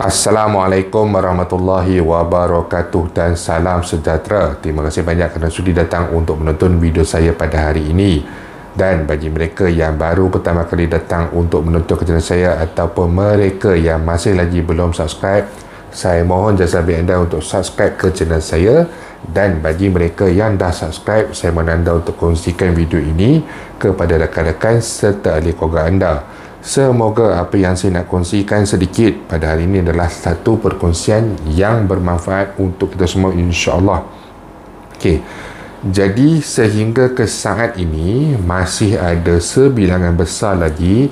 Assalamualaikum warahmatullahi wabarakatuh dan salam sejahtera. Terima kasih banyak kerana sudi datang untuk menonton video saya pada hari ini. Dan bagi mereka yang baru pertama kali datang untuk menonton channel saya ataupun mereka yang masih lagi belum subscribe, saya mohon jasa anda untuk subscribe ke channel saya. Dan bagi mereka yang dah subscribe, saya mohon anda untuk kongsikan video ini kepada rakan-rakan serta ahli keluarga anda. Semoga apa yang saya nak kongsikan sedikit pada hari ini adalah satu perkongsian yang bermanfaat untuk kita semua, insya-Allah. Okey. Jadi sehingga ke saat ini masih ada sebilangan besar lagi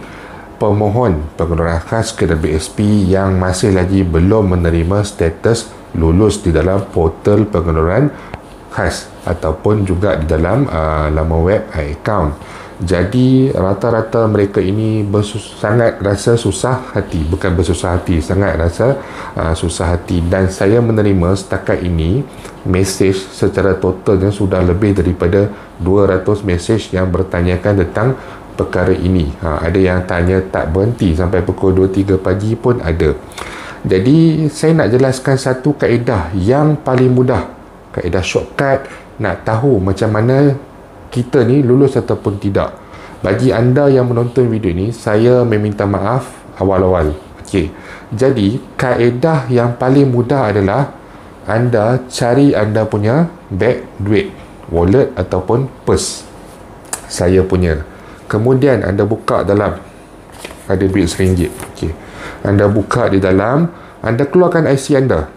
pemohon pengeluaran khas KWSP yang masih lagi belum menerima status lulus di dalam portal pengeluaran khas ataupun juga di dalam laman web iAccount. Jadi rata-rata mereka ini sangat rasa susah hati, bukan bersusah hati, sangat rasa susah hati. Dan saya menerima setakat ini mesej secara totalnya sudah lebih daripada 200 mesej yang bertanyakan tentang perkara ini. Ada yang tanya tak berhenti sampai pukul 2-3 pagi pun ada. Jadi saya nak jelaskan satu kaedah yang paling mudah, kaedah shortcut nak tahu macam mana kita ni lulus ataupun tidak. Bagi anda yang menonton video ini, saya meminta maaf awal-awal. Okey. Jadi kaedah yang paling mudah adalah anda cari anda punya beg duit, wallet ataupun purse. Saya punya. Kemudian anda buka dalam, ada duit RM1. Okey. Anda buka di dalam, anda keluarkan IC anda.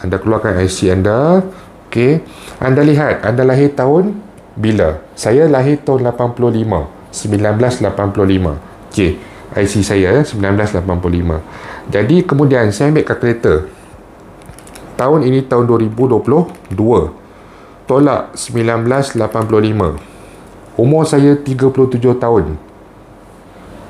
Anda keluarkan IC anda. Okey. Anda lihat anda lahir tahun bila? Saya lahir tahun 1985. Okey, IC saya 1985. Jadi kemudian saya ambil kalkulator. Tahun ini tahun 2022. Tolak 1985. Umur saya 37 tahun.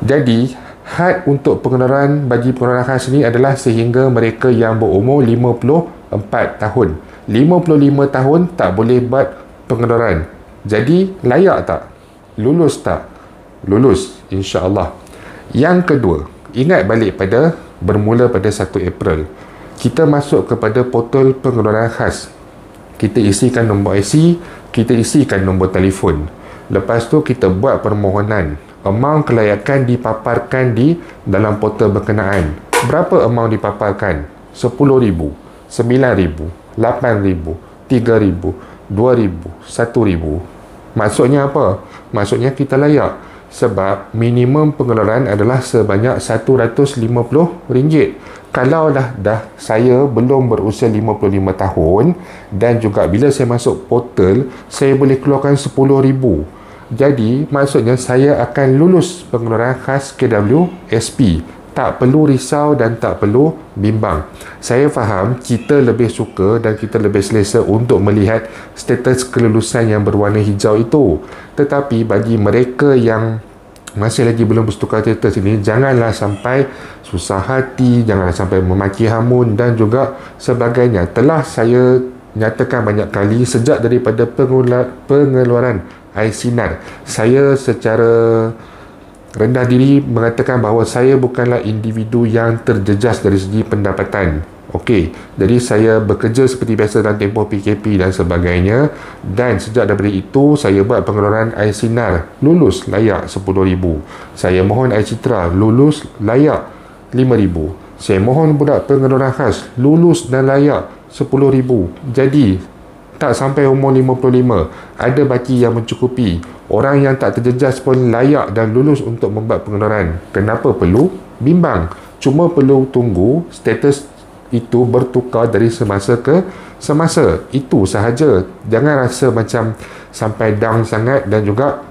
Jadi had untuk pengeluaran bagi pengeluaran khas ini adalah sehingga mereka yang berumur 54 tahun. 55 tahun tak boleh buat pengeluaran. Jadi layak tak? Lulus tak? Lulus, insya-Allah. Yang kedua, ingat balik pada bermula pada 1 April. Kita masuk kepada portal pengeluaran khas. Kita isikan nombor IC, kita isikan nombor telefon. Lepas tu kita buat permohonan. Amount kelayakan dipaparkan di dalam portal berkenaan. Berapa amount dipaparkan? 10,000, 9,000, 8,000, 3,000, 2,000, 1,000. Maksudnya apa? Maksudnya kita layak. Sebab minimum pengeluaran adalah sebanyak RM150. Kalau dah saya belum berusia 55 tahun dan juga bila saya masuk portal, saya boleh keluarkan 10,000. Jadi maksudnya saya akan lulus pengeluaran khas KWSP. Tak perlu risau dan tak perlu bimbang. Saya faham kita lebih suka dan kita lebih selesa untuk melihat status kelulusan yang berwarna hijau itu. Tetapi bagi mereka yang masih lagi belum bertukar status ini, janganlah sampai susah hati, janganlah sampai memaki hamun dan juga sebagainya. Telah saya nyatakan banyak kali sejak daripada pengeluaran iSinar. Saya secara rendah diri mengatakan bahawa saya bukanlah individu yang terjejas dari segi pendapatan. Okey, jadi saya bekerja seperti biasa dalam tempoh PKP dan sebagainya. Dan sejak daripada itu, saya buat pengeluaran iSinar, lulus layak 10,000. Saya mohon iCitra, lulus layak 5,000. Saya mohon budak pengeluaran khas, lulus dan layak 10,000. Jadi tak sampai umur 55, ada baki yang mencukupi. Orang yang tak terjejas pun layak dan lulus untuk membuat pengeluaran. Kenapa perlu bimbang? Cuma perlu tunggu status itu bertukar dari semasa ke semasa. Itu sahaja. Jangan rasa macam sampai down sangat dan juga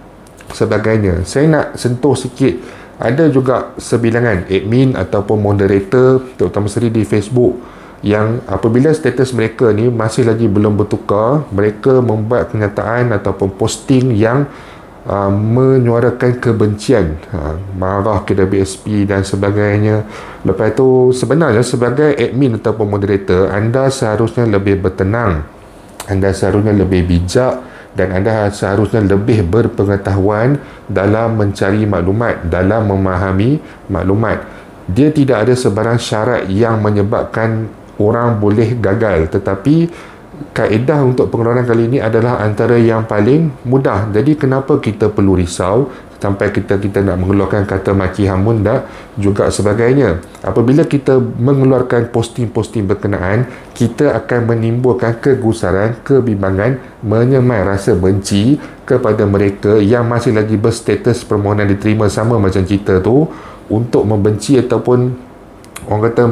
sebagainya. Saya nak sentuh sikit. Ada juga sebilangan admin ataupun moderator, terutama sekali di Facebook, yang apabila status mereka ni masih lagi belum bertukar, mereka membuat kenyataan ataupun posting yang menyuarakan kebencian, marah KWSP dan sebagainya. Lepas tu sebenarnya sebagai admin ataupun moderator, anda seharusnya lebih bertenang, anda seharusnya lebih bijak dan anda seharusnya lebih berpengetahuan dalam mencari maklumat, dalam memahami maklumat. Dia tidak ada sebarang syarat yang menyebabkan orang boleh gagal, tetapi kaedah untuk pengeluaran kali ini adalah antara yang paling mudah. Jadi kenapa kita perlu risau sampai kita nak mengeluarkan kata maki, hamun dan juga sebagainya. Apabila kita mengeluarkan posting-posting berkenaan, kita akan menimbulkan kegusaran, kebimbangan, menyemai rasa benci kepada mereka yang masih lagi berstatus permohonan diterima sama macam kita tu, untuk membenci ataupun orang kata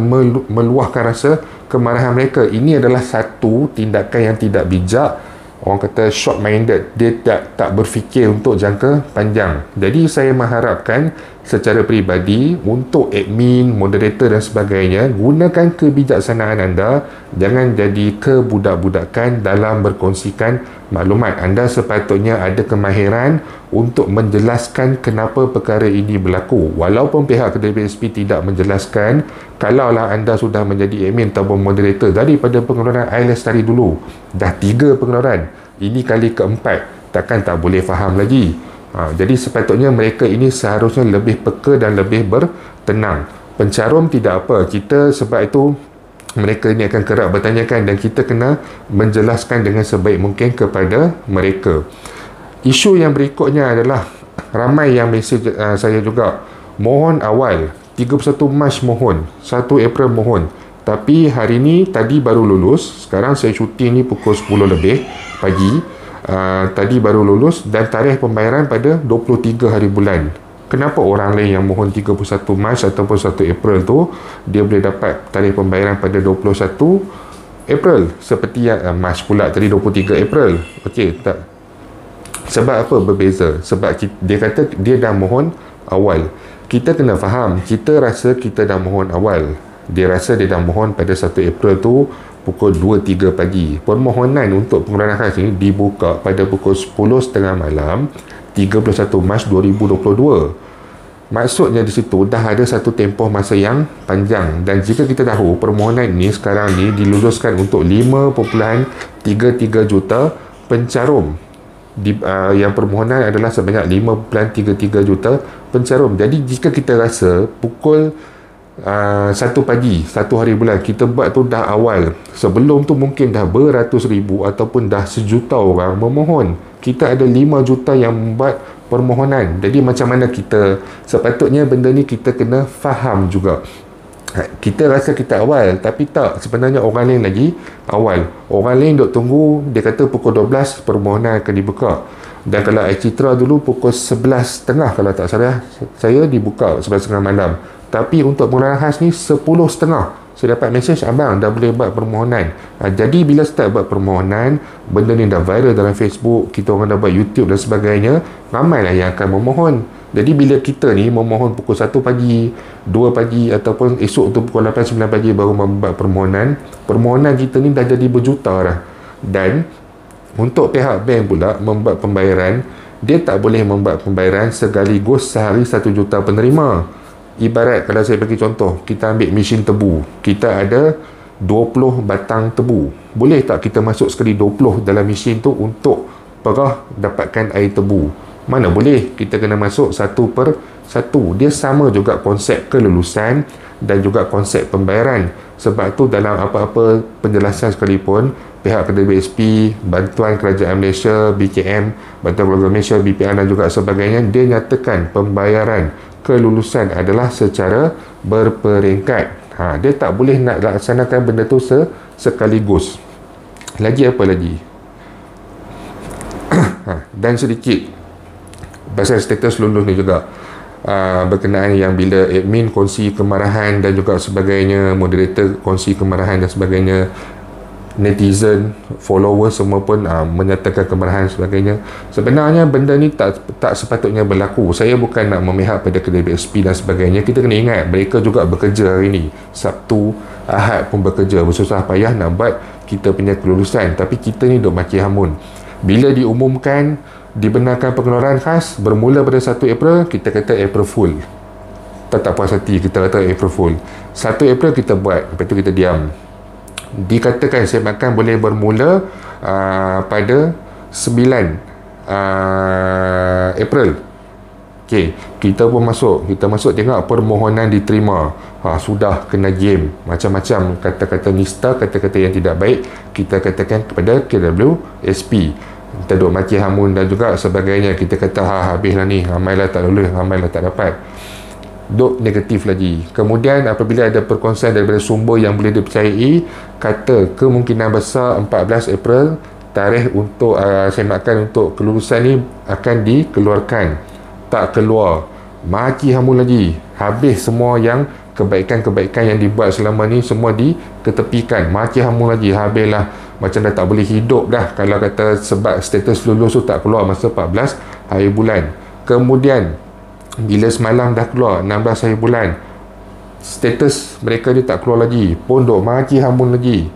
meluahkan rasa kemarahan mereka. Ini adalah satu tindakan yang tidak bijak, orang kata short minded. Dia tak berfikir untuk jangka panjang. Jadi saya mengharapkan secara peribadi untuk admin, moderator dan sebagainya, gunakan kebijaksanaan anda. Jangan jadi kebudak-budakan dalam berkongsikan maklumat. Anda sepatutnya ada kemahiran untuk menjelaskan kenapa perkara ini berlaku. Walaupun pihak KDBSP tidak menjelaskan, kalaulah anda sudah menjadi admin ataupun moderator daripada pengeluaran air lestari dulu, dah 3 pengeluaran, ini kali keempat, takkan tak boleh faham lagi. Jadi sepatutnya mereka ini seharusnya lebih peka dan lebih bertenang. Pencarum tidak apa, kita sebab itu mereka ini akan kerap bertanyakan dan kita kena menjelaskan dengan sebaik mungkin kepada mereka. Isu yang berikutnya adalah ramai yang mesej saya juga, mohon awal 31 Mac mohon, 1 April mohon, tapi hari ni tadi baru lulus. Sekarang saya syuting ni pukul 10 lebih pagi. Tadi baru lulus dan tarikh pembayaran pada 23 hari bulan. Kenapa orang lain yang mohon 31 Mac ataupun 1 April tu dia boleh dapat tarikh pembayaran pada 21 April, seperti yang Mac pula tadi 23 April? Okey, tak. Sebab apa berbeza? Sebab dia kata dia dah mohon awal. Kita kena faham, kita rasa kita dah mohon awal, dia rasa dia dah mohon pada 1 April tu pukul 2-3 pagi. Permohonan untuk pengeluaran khas ini dibuka pada pukul 10.30 malam 31 Mac 2022. Maksudnya di situ dah ada satu tempoh masa yang panjang. Dan jika kita tahu permohonan ini sekarang ni diluluskan untuk 5.33 juta pencarum, yang permohonan adalah sebanyak 5.33 juta pencarum. Jadi jika kita rasa pukul 1 pagi 1 hari bulan kita buat tu dah awal, sebelum tu mungkin dah beratus ribu ataupun dah sejuta orang memohon, kita ada 5 juta yang membuat permohonan. Jadi macam mana kita, sepatutnya benda ni kita kena faham juga. Kita rasa kita awal, tapi tak, sebenarnya orang lain lagi awal. Orang lain duk tunggu, dia kata pukul 12 permohonan akan dibuka. Dan kalau Citra dulu pukul 11.30 kalau tak salah saya, dibuka 11.30 malam. Tapi untuk pengeluaran khas ni 10.30 saya dapat mesej, abang dah boleh buat permohonan. Jadi bila start buat permohonan, benda ni dah viral dalam Facebook, kita orang dah buat YouTube dan sebagainya, ramailah yang akan memohon. Jadi bila kita ni memohon pukul 1 pagi, 2 pagi ataupun esok tu pukul 8, 9 pagi baru membuat permohonan, permohonan kita ni dah jadi berjuta dah. Dan untuk pihak bank pula membuat pembayaran, dia tak boleh membuat pembayaran sekaligus sehari 1 juta penerima. Ibarat kalau saya bagi contoh, kita ambil mesin tebu, kita ada 20 batang tebu, boleh tak kita masuk sekali 20 dalam mesin tu untuk perah dapatkan air tebu? Mana boleh, kita kena masuk 1 per 1. Dia sama juga konsep kelulusan dan juga konsep pembayaran. Sebab tu dalam apa-apa penjelasan sekalipun, pihak KDBSP, bantuan kerajaan Malaysia, BKM, bantuan keluarga Malaysia, BPR dan juga sebagainya, dia nyatakan pembayaran kelulusan adalah secara berperingkat. Dia tak boleh nak laksanakan benda tu sekaligus. Lagi apa lagi? Dan sedikit pasal status lulus ni juga, berkenaan yang bila admin kongsi kemarahan dan juga sebagainya, moderator kongsi kemarahan dan sebagainya, netizen, followers semua pun menyatakan kemarahan dan sebagainya. Sebenarnya benda ni tak sepatutnya berlaku. Saya bukan nak memihak pada KDBSP dan sebagainya. Kita kena ingat mereka juga bekerja hari ni, Sabtu, Ahad pun bekerja, bersusah payah nak buat kita punya kelulusan. Tapi kita ni duk maki hamun. Bila diumumkan dibenarkan pengeluaran khas bermula pada 1 April, kita kata April Fool. Tak puas hati, kita kata April Fool. 1 April kita buat, lepas tu kita diam. Dikatakan sematkan boleh bermula pada 9 April. Okey, kita pun masuk. Kita masuk tengok permohonan diterima. Sudah kena game. Macam-macam kata-kata nista, kata-kata yang tidak baik kita katakan kepada KWSP. Kita duk maki hamun dan juga sebagainya. Kita kata habislah ni, ramailah tak lulus, ramailah tak dapat. Duk negatif lagi. Kemudian apabila ada perkongsian daripada sumber yang boleh dipercayai, kata kemungkinan besar 14 April tarikh untuk semakan untuk kelulusan ni akan dikeluarkan. Tak keluar, maki hamun lagi. Habis semua yang kebaikan-kebaikan yang dibuat selama ni semua diketepikan. Maki hamun lagi. Habislah, macam dah tak boleh hidup dah kalau kata sebab status lulus tu tak keluar masa 14 hari bulan. Kemudian bila semalam dah keluar 16 hari bulan, status mereka ni tak keluar lagi, pun duk maki hamun lagi.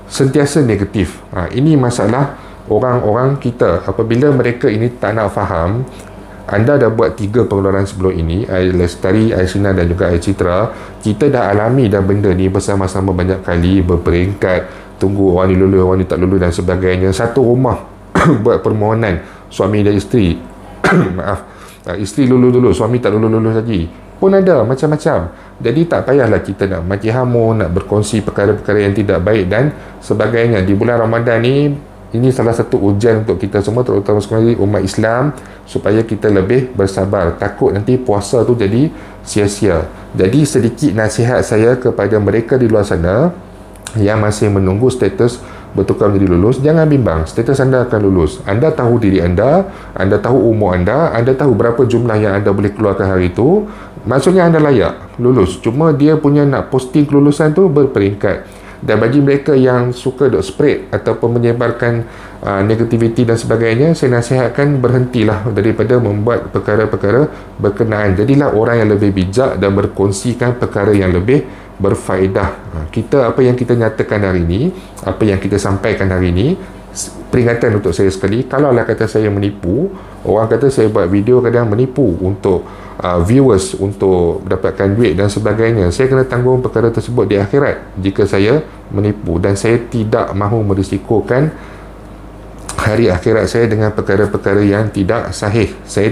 Sentiasa negatif. Ini masalah orang-orang kita. Apabila mereka ini tak nak faham, anda dah buat 3 pengeluaran sebelum ini, Air Lestari, Air Sinar dan juga Air Citra. Kita dah alami dah benda ni bersama-sama banyak kali, berperingkat, tunggu orang ni lulus, orang ni tak lulus dan sebagainya. Satu rumah buat permohonan, suami dan isteri maaf, isteri lulus-lulus, suami tak lulus-lulus lagi pun ada, macam-macam. Jadi tak payahlah kita nak maki hamun, nak berkongsi perkara-perkara yang tidak baik dan sebagainya. Di bulan Ramadan ni, ini salah satu ujian untuk kita semua, terutama sekali umat Islam, supaya kita lebih bersabar. Takut nanti puasa tu jadi sia-sia. Jadi sedikit nasihat saya kepada mereka di luar sana yang masih menunggu status bertukar menjadi lulus, jangan bimbang. Status anda akan lulus. Anda tahu diri anda tahu umur anda tahu berapa jumlah yang anda boleh keluarkan hari itu. Maksudnya anda layak lulus. Cuma dia punya nak posting kelulusan tu berperingkat. Dan bagi mereka yang suka duk spread ataupun menyebarkan negativiti dan sebagainya, saya nasihatkan berhentilah daripada membuat perkara-perkara berkenaan. Jadilah orang yang lebih bijak dan berkongsikan perkara yang lebih berfaedah. Kita, apa yang kita nyatakan hari ini, apa yang kita sampaikan hari ini, peringatan untuk saya sekali. Kalaulah kata saya menipu, orang kata saya buat video kadang menipu untuk viewers, untuk dapatkan duit dan sebagainya, saya kena tanggung perkara tersebut di akhirat jika saya menipu. Dan saya tidak mahu merisikokan hari akhirat saya dengan perkara-perkara yang tidak sahih. Saya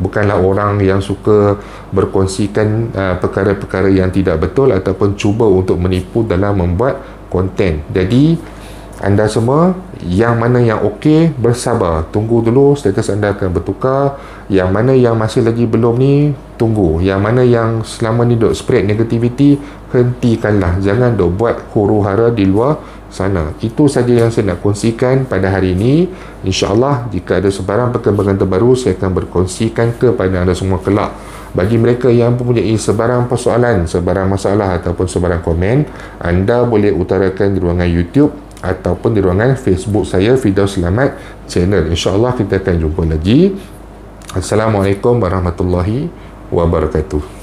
bukanlah orang yang suka berkongsikan perkara-perkara yang tidak betul ataupun cuba untuk menipu dalam membuat konten. Jadi anda semua, yang mana yang okey, bersabar. Tunggu dulu, status anda akan bertukar. Yang mana yang masih lagi belum ni, tunggu. Yang mana yang selama ni duk spread negativity, hentikanlah. Jangan duk buat huru-hara di luar sana. Itu saja yang saya nak kongsikan pada hari ini. InsyaAllah, jika ada sebarang perkembangan terbaru, saya akan berkongsikan kepada anda semua kelak. Bagi mereka yang mempunyai sebarang persoalan, sebarang masalah ataupun sebarang komen, anda boleh utarakan di ruangan YouTube ataupun di ruangan Facebook saya, Firdaus Selamat Channel. InsyaAllah kita akan jumpa lagi. Assalamualaikum warahmatullahi wabarakatuh.